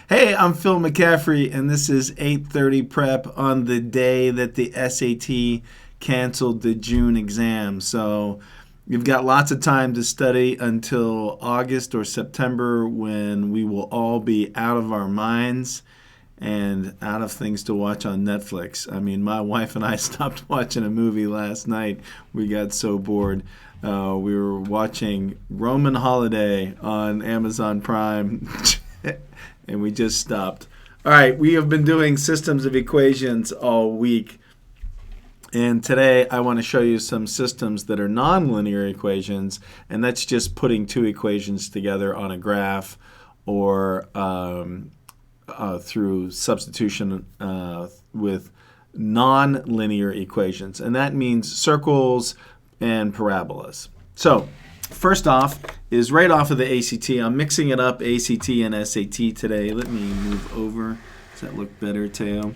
Hey, I'm Phil McCaffrey, and this is 8:30 prep on the day that the SAT canceled the June exam. So you've got lots of time to study until August or September when we will all be out of our minds and out of things to watch on Netflix. I mean, my wife and I stopped watching a movie last night. We got so bored. We were watching Roman Holiday on Amazon Prime. And we just stopped. All right, we have been doing systems of equations all week. And today I want to show you some systems that are nonlinear equations, and that's just putting two equations together on a graph or through substitution with nonlinear equations. And that means circles and parabolas. So first off is right off of the ACT. I'm mixing it up, ACT and SAT today. Let me move over. Does that look better, Teo?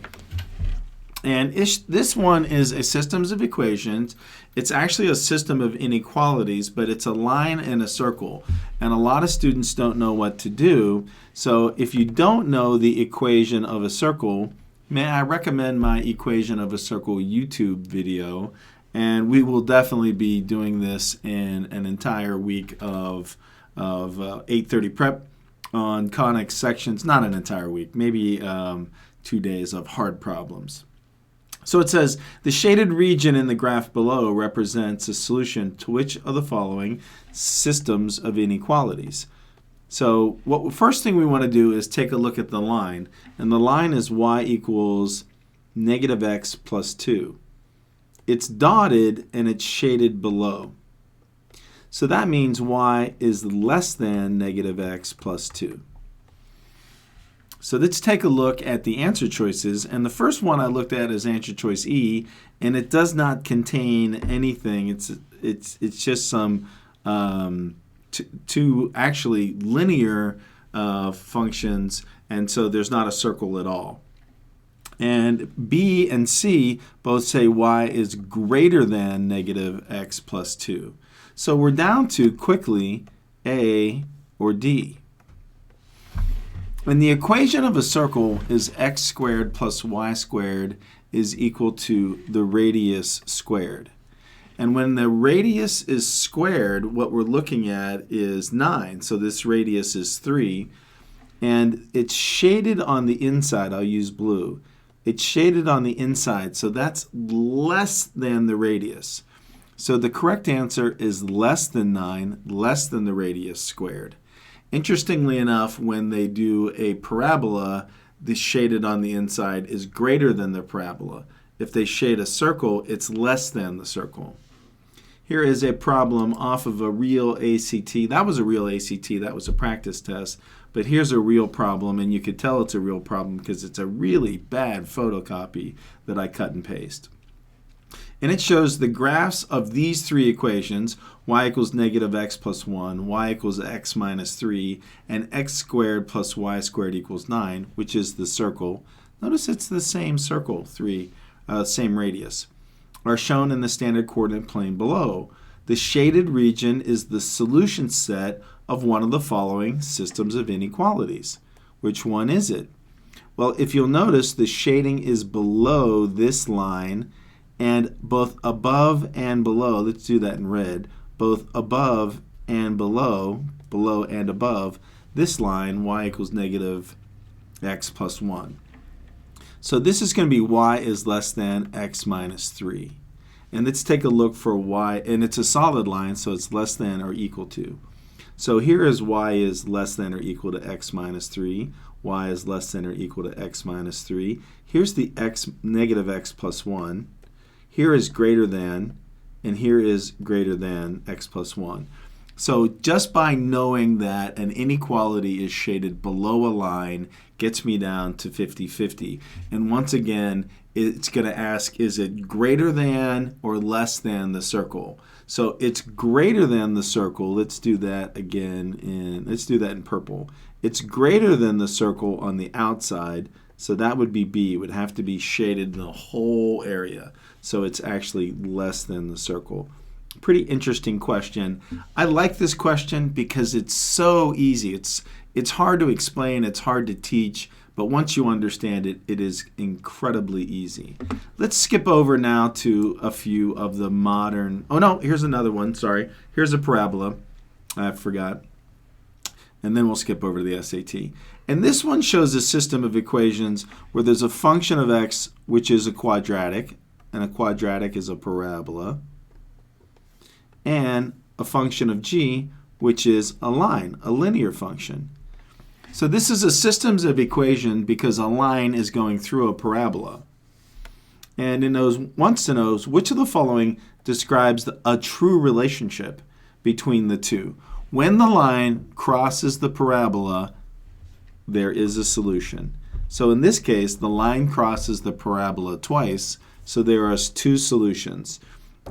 And this one is a systems of equations. It's actually a system of inequalities, but it's a line and a circle. And a lot of students don't know what to do. So if you don't know the equation of a circle, may I recommend my equation of a circle YouTube video. And we will definitely be doing this in an entire week of 8:30 prep on conic sections. Not an entire week, maybe 2 days of hard problems. So it says, the shaded region in the graph below represents a solution to which of the following systems of inequalities? So first thing we want to do is take a look at the line. And the line is y equals negative x plus 2. It's dotted and it's shaded below. So that means y is less than negative x plus 2. So let's take a look at the answer choices. And the first one I looked at is answer choice E, and it does not contain anything. It's just some two actually linear functions, and so there's not a circle at all. And B and C both say y is greater than negative x plus 2. So we're down to quickly A or D. And the equation of a circle is x squared plus y squared is equal to the radius squared. And when the radius is squared, what we're looking at is 9. So this radius is 3. And it's shaded on the inside. I'll use blue. It's shaded on the inside, so that's less than the radius. So the correct answer is less than 9, less than the radius squared. Interestingly enough, when they do a parabola, the shaded on the inside is greater than the parabola. If they shade a circle, it's less than the circle. Here is a problem off of a real ACT. That was a real ACT. That was a practice test. But here's a real problem, and you could tell it's a real problem because it's a really bad photocopy that I cut and paste. And it shows the graphs of these three equations, y equals negative x plus 1, y equals x minus 3, and x squared plus y squared equals 9, which is the circle. Notice it's the same circle, same radius, are shown in the standard coordinate plane below. The shaded region is the solution set of one of the following systems of inequalities. Which one is it? Well, if you'll notice, the shading is below this line, and both above and below, let's do that in red, both above and below and above this line, y equals negative x plus 1. So this is going to be y is less than x minus 3. And let's take a look for y, and it's a solid line, so it's less than or equal to. So here is y is less than or equal to x minus 3. Y is less than or equal to x minus 3. Here's the x negative x plus 1. Here is greater than, and here is greater than x plus 1. So just by knowing that an inequality is shaded below a line gets me down to 50-50. And once again, it's going to ask, is it greater than or less than the circle? So it's greater than the circle. Let's do that again, let's do that in purple. It's greater than the circle on the outside, so that would be B. It would have to be shaded in the whole area. So it's actually less than the circle Pretty interesting question. I like this question because it's so easy. It's hard to explain, it's hard to teach, but once you understand it, it is incredibly easy. Let's skip over now to a few of the modern... Oh no, here's another one, sorry. Here's a parabola. I forgot. And then we'll skip over to the SAT. And this one shows a system of equations where there's a function of x which is a quadratic, and a quadratic is a parabola, and a function of g which is a line, a linear function. So this is a systems of equation because a line is going through a parabola. And it wants to know which of the following describes a true relationship between the two. When the line crosses the parabola, there is a solution. So in this case, the line crosses the parabola twice, so there are two solutions.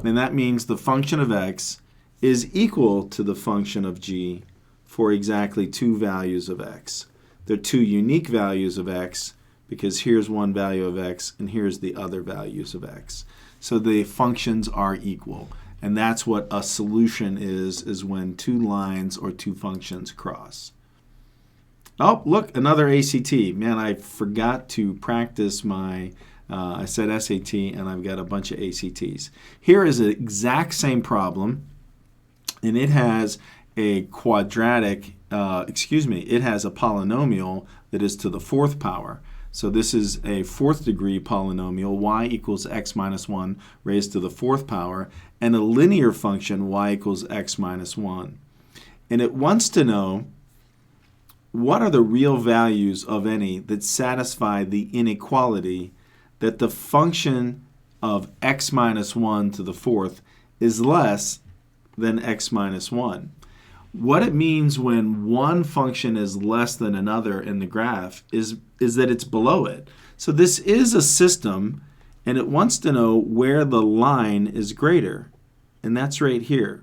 And that means the function of x is equal to the function of g for exactly two values of x. They're two unique values of x because here's one value of x and here's the other values of x. So the functions are equal. And that's what a solution is when two lines or two functions cross. Oh, look, another ACT. Man, I forgot to practice my, I said SAT, and I've got a bunch of ACTs. Here is the exact same problem, and it has a quadratic, it has a polynomial that is to the fourth power. So this is a fourth degree polynomial, y equals x minus 1 raised to the fourth power, and a linear function, y equals x minus 1. And it wants to know what are the real values of any that satisfy the inequality that the function of x minus 1 to the fourth is less than x minus 1. What it means when one function is less than another in the graph is that it's below it. So this is a system, and it wants to know where the line is greater, and that's right here.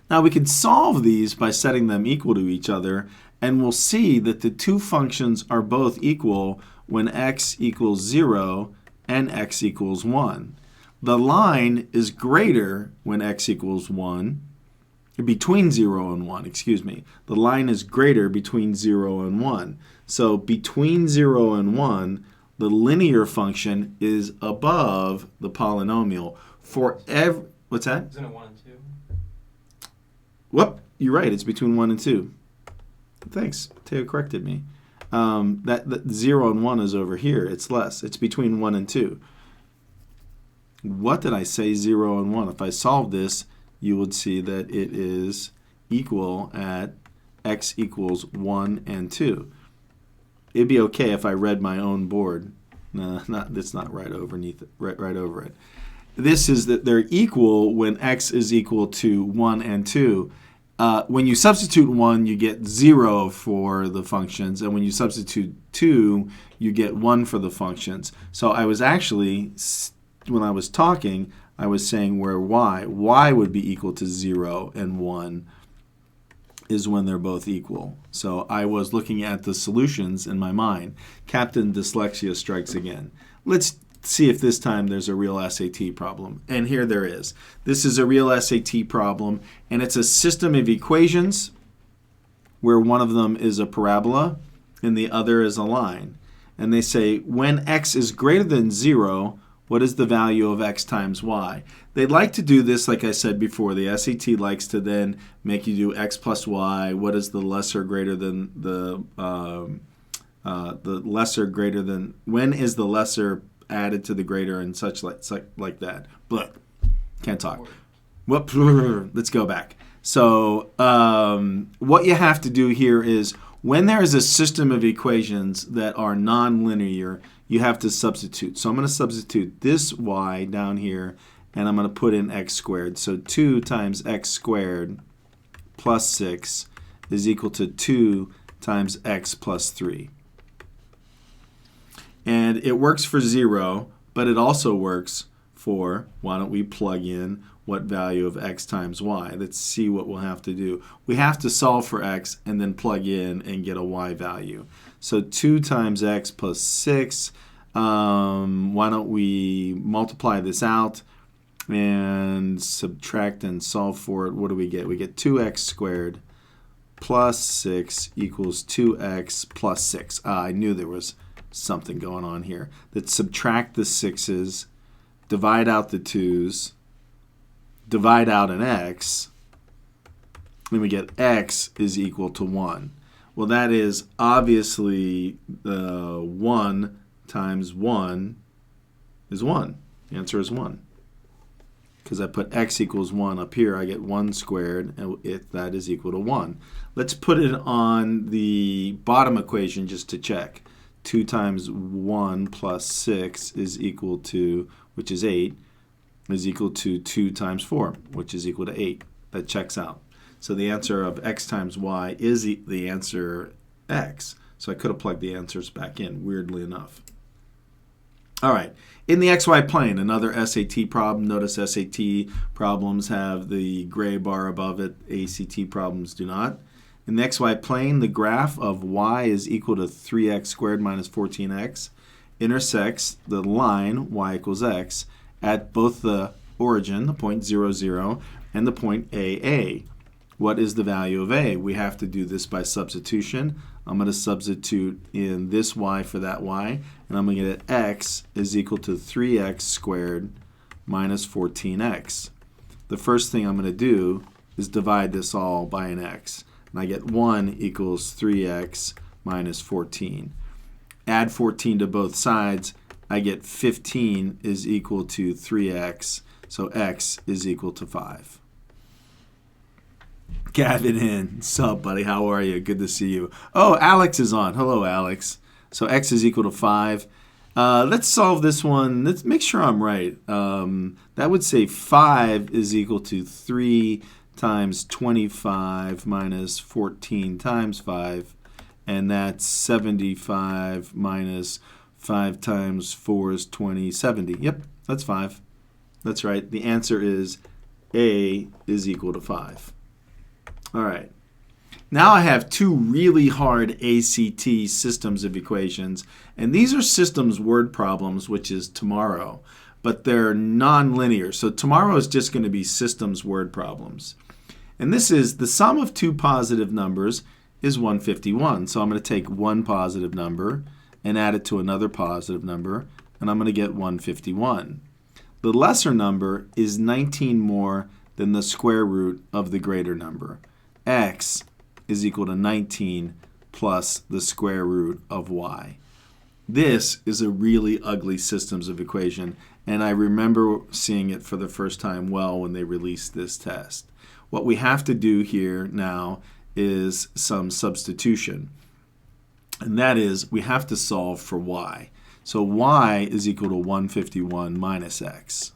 Now we can solve these by setting them equal to each other, and we'll see that the two functions are both equal when x equals 0 and x equals 1. The line is greater when x equals 1, between 0 and 1, excuse me. The line is greater between 0 and 1. So between 0 and 1, the linear function is above the polynomial. For every, what's that? Isn't it 1 and 2? Whoop, you're right, it's between 1 and 2. Thanks, Teo corrected me. That 0 and 1 is over here, it's less. It's between 1 and 2. What did I say, 0 and 1? If I solve this, you would see that it is equal at x equals 1 and 2. It'd be okay if I read my own board. No, that's not right underneath it, right over it. This is that they're equal when x is equal to 1 and 2. When you substitute 1, you get 0 for the functions, and when you substitute 2, you get 1 for the functions. So I was actually, when I was talking, I was saying where y would be equal to 0 and 1 is when they're both equal. So I was looking at the solutions in my mind. Captain Dyslexia strikes again. Let's see if this time there's a real SAT problem. And here there is. This is a real SAT problem, and it's a system of equations where one of them is a parabola and the other is a line. And they say when x is greater than 0, what is the value of x times y? They'd like to do this, like I said before. The SAT likes to then make you do x plus y. What is the lesser greater than the lesser greater than? When is the lesser added to the greater and such like that? But can't talk. Whoop, let's go back. So what you have to do here is when there is a system of equations that are nonlinear, you have to substitute. So I'm going to substitute this y down here, and I'm going to put in x squared. So 2 times x squared plus 6 is equal to 2 times x plus 3. And it works for 0, but it also works for, why don't we plug in what value of x times y? Let's see what we'll have to do. We have to solve for x and then plug in and get a y value. So 2 times x plus 6, why don't we multiply this out? and subtract and solve for it, what do we get? We get 2x squared plus 6 equals 2x plus 6. I knew there was something going on here. Let's subtract the 6's, divide out the 2's, divide out an x, and we get x is equal to 1. Well, that is obviously 1 times 1 is 1. The answer is 1. Because I put x equals 1 up here, I get 1 squared, and that is equal to 1. Let's put it on the bottom equation just to check. 2 times 1 plus 6 is equal to, which is 8, is equal to 2 times 4, which is equal to 8. That checks out. So the answer of x times y is the answer x. So I could have plugged the answers back in, weirdly enough. All right, in the xy plane, another SAT problem. Notice SAT problems have the gray bar above it. ACT problems do not. In the xy plane, the graph of y is equal to 3x squared minus 14x intersects the line y equals x at both the origin, the point 0, 0, and the point AA. What is the value of a? We have to do this by substitution. I'm going to substitute in this y for that y, and I'm going to get x is equal to 3x squared minus 14x. The first thing I'm going to do is divide this all by an x, and I get 1 equals 3x minus 14. Add 14 to both sides, I get 15 is equal to 3x, so x is equal to 5. Gavin in. Sup, buddy? How are you? Good to see you. Oh, Alex is on. Hello, Alex. So x is equal to 5. Let's solve this one. Let's make sure I'm right. That would say 5 is equal to 3 times 25 minus 14 times 5. And that's 75 minus 5 times 4 is 20. 70. Yep, that's 5. That's right. The answer is A is equal to 5. All right. Now I have two really hard ACT systems of equations, and these are systems word problems, which is tomorrow, but they're nonlinear. So tomorrow is just going to be systems word problems. And this is the sum of two positive numbers is 151. So I'm going to take one positive number and add it to another positive number, and I'm going to get 151. The lesser number is 19 more than the square root of the greater number. X is equal to 19 plus the square root of y. This is a really ugly systems of equation, and I remember seeing it for the first time well when they released this test. What we have to do here now is some substitution, and that is we have to solve for y. So y is equal to 151 minus x.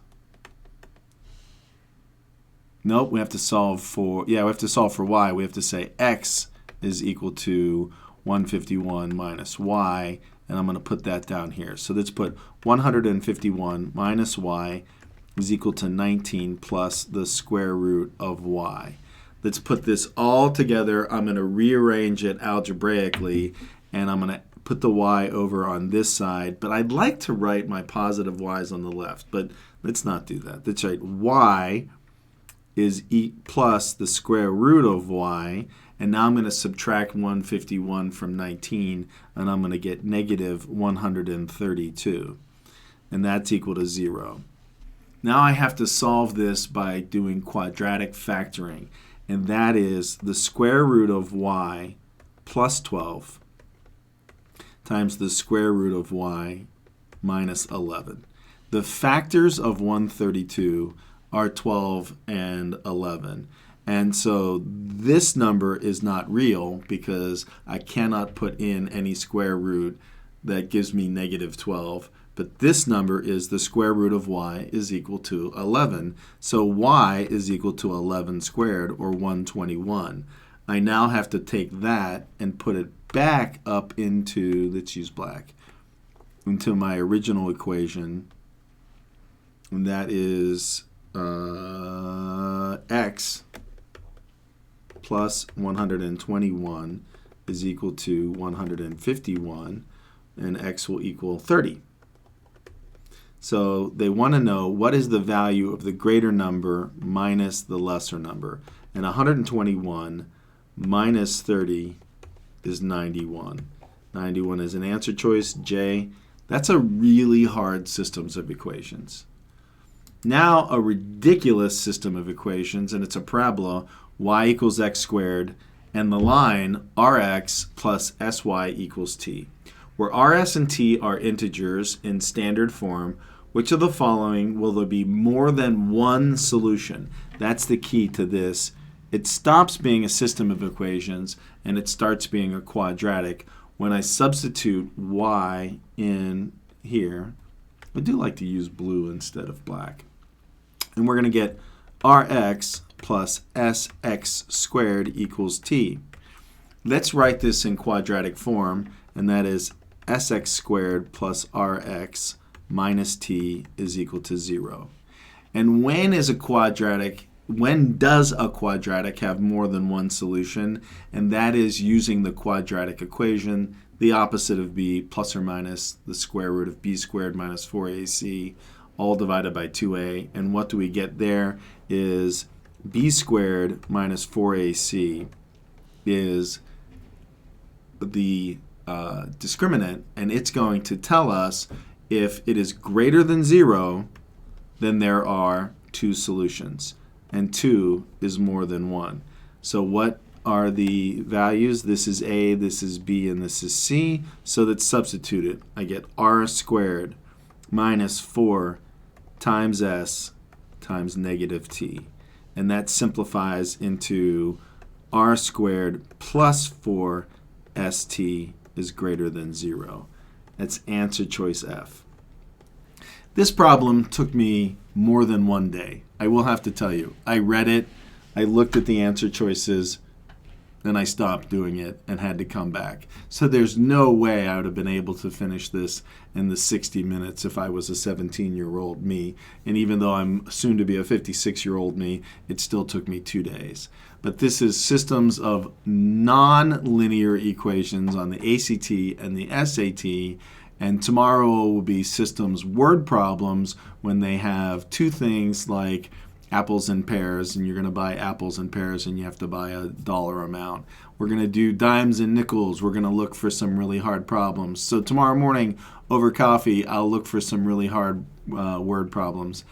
Nope, we have to solve for, we have to solve for y. We have to say x is equal to 151 minus y, and I'm going to put that down here. So let's put 151 minus y is equal to 19 plus the square root of y. Let's put this all together. I'm going to rearrange it algebraically, and I'm going to put the y over on this side. But I'd like to write my positive y's on the left, but let's not do that. Let's write y is plus the square root of y, and now I'm going to subtract 151 from 19, and I'm going to get negative 132, and that's equal to 0. Now I have to solve this by doing quadratic factoring, and that is the square root of y plus 12 times the square root of y minus 11. The factors of 132 are 12 and 11. And so this number is not real because I cannot put in any square root that gives me negative 12. But this number is the square root of y is equal to 11. So y is equal to 11 squared, or 121. I now have to take that and put it back up into, let's use black, into my original equation. And that is x plus 121 is equal to 151, and x will equal 30. So they want to know what is the value of the greater number minus the lesser number. And 121 minus 30 is 91. 91 is an answer choice, J. That's a really hard systems of equations. Now a ridiculous system of equations, and it's a parabola, y equals x squared, and the line rx plus sy equals t. Where rs and t are integers in standard form, which of the following will there be more than one solution? That's the key to this. It stops being a system of equations and it starts being a quadratic when I substitute y in here. I do like to use blue instead of black. And we're going to get rx plus sx squared equals t. Let's write this in quadratic form, and that is sx squared plus rx minus t is equal to 0. And when does a quadratic have more than one solution? And that is using the quadratic equation, the opposite of b, plus or minus the square root of b squared minus 4ac, all divided by 2a. And what do we get there is b squared minus 4ac is the discriminant, and it's going to tell us if it is greater than 0, then there are two solutions, and 2 is more than 1. So what are the values? This is A, this is B, and this is C. So that's substituted. I get r squared minus 4 times s times negative t. And that simplifies into r squared plus 4 st is greater than 0. That's answer choice F. This problem took me more than one day. I will have to tell you. I read it, I looked at the answer choices, then I stopped doing it and had to come back. So there's no way I would have been able to finish this in the 60 minutes if I was a 17-year-old me. And even though I'm soon to be a 56-year-old me, it still took me 2 days. But this is systems of non-linear equations on the ACT and the SAT. And tomorrow will be systems word problems when they have two things like apples and pears, and you're going to buy apples and pears and you have to buy a dollar amount. We're going to do dimes and nickels. We're going to look for some really hard problems. So tomorrow morning over coffee, I'll look for some really hard word problems.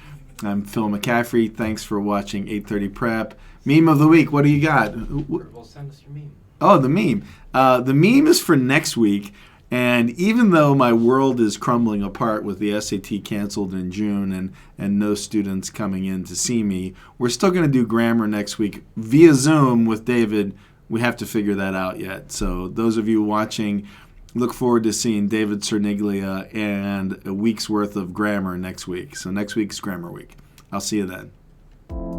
I'm Phil McCaffrey. Thanks for watching 8:30 Prep. Meme of the week, what do you got? Well, send us your meme. Oh, the meme. The meme is for next week. And even though my world is crumbling apart with the SAT canceled in June and no students coming in to see me, we're still going to do grammar next week via Zoom with David. We have to figure that out yet. So those of you watching, look forward to seeing David Cerniglia and a week's worth of grammar next week. So next week's Grammar Week. I'll see you then.